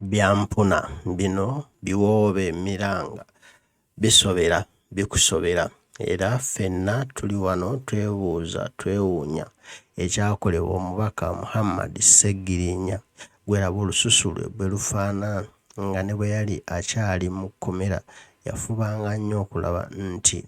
Byampuna bino biwoobe miranga bisobera bikusobera era ffenna tuli wano twebuuza twewuunya ekyakolebwa omubaka Muhamade Ssegirinya gweraba olususu lwe bwe lufaanana nga ne bwe yali akyali mu kkomera yafubanga nnyo okulaba nti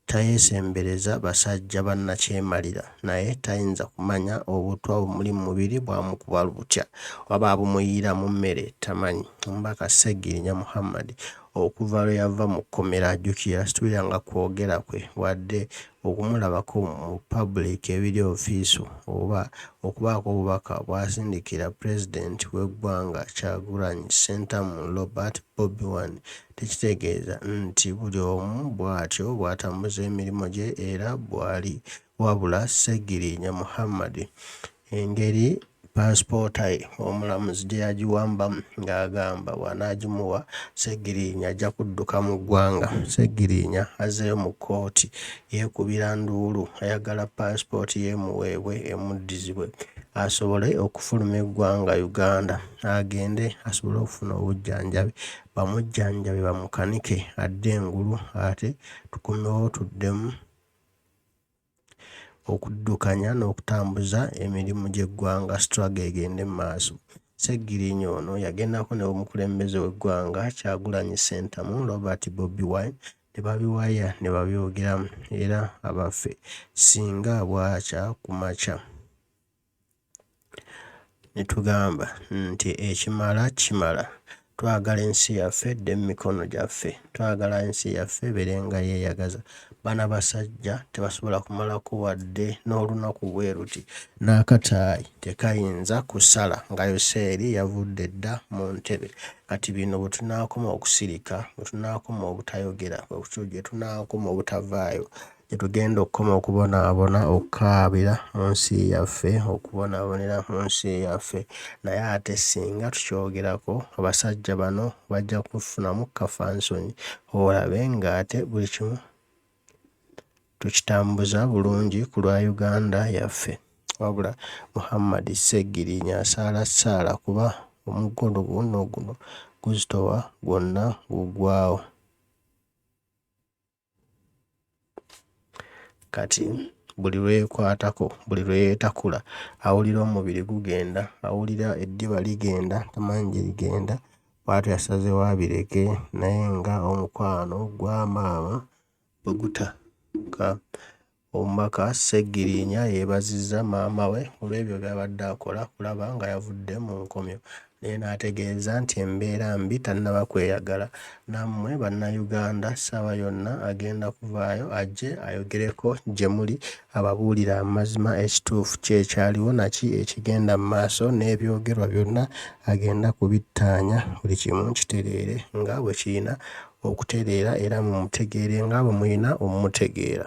tayeesembereza basajja bannakyemalira naye tayinza kumanya obutwa bumuli mu mubiri bwamukuba butya waba bumuyiira mu mmere tamanyi. Omubaka Ssegirinya Muhamade okuva lwe yava mu kkomera ajjukira situbiranga kwogera kwe wadde okumulabako mu public ebiri ofiisu oba okubaako obubaka bw'asindikira pulezidenti w'eggwanga Kyagulanyi Ssentamu Robert Bobi Wine tekitegeeza nti buli omu bw'atyo bw'atambuza emirimu gye era bw'ali wabula Ssegirinya Muhamade engeri paasipoota ye omulamuzi gye yagiwambamu ng'agamba bw'anaagimuwa Ssegirinya ajja kudduka mu ggwanga. Ssegirinya azzeeyo mu kkooti yeekubira nduulu ayagala paasipooti y'emuweebwe emuddizibwe asobole okufuluma eggwanga Uganda agende asobole okufuna obujjanjabi bamujjanjabe bamukanike adde engulu ate tukomewo tuddemu okuddukanya n'okutambuza emirimu gy'eggwanga struggle egende mu maaso. Ssegirinya ono yagendako ne omukulembeze w'eggwanga Kyagulanyi Ssentamu Robert Bobi Wine ne babiwaya ne babyogeramu era abaffe singa bwakya ku makya ne tugamba nti ekimala kimala. Twagala ensi yaffe edde mu mikono gyaffe, twagala ensi yaffe ebeerenga yeeyagaza. Bana basajja tebasobola kumalako wadde n'olunaku bwe luti n'akataayi tekayinza kusala nga Yoseeri yavudde dda mu ntebe. Kati bino bwe tunaakoma okusirika, bwe tunaakoma obutayogera, gye tunaakoma obutavaayo, gye tugenda okukoma okubonaabona okukaabira mu nsi yaffe, okubonaabonera mu nsi yaffe. Naye ate singa tukyogerako abasajja bano bajja kufunamu kafansonyi olabe ng'ate buli kimu tukitambuza bulungi ku lwa Uganda yaffe. Wabula Muhamade Ssegirinya asaalasaala kuba omukono guno guzitowa gwonna gugwawo. Kati buli lwekwatako, buli lweyeetakula awulira omubiri gugenda, awulira eddiba ligenda, tamanyi gye ligenda, bw'atyo yasazeewo abireke naye nga omukwano gwa maama bwe gutaka. Omubaka Ssegirinya yeebazizza maama we olw'ebyo by'abadde akola kulaba nga yavudde mu nkomyo naye n'ategeeza nti embeera mbi tannaba kweyagala. Nammwe bannayuganda ssaawa yonna agenda kuvaayo ajje ayogereko gye muli ababuulira amazima ekituufu kyekyaliwo naki ekigenda mu maaso n'ebyogerwa byonna agenda kubittaanya buli kimu kitereere nga bwe kirina okutereera era mumutegeere nga bwe mulina omumutegeera.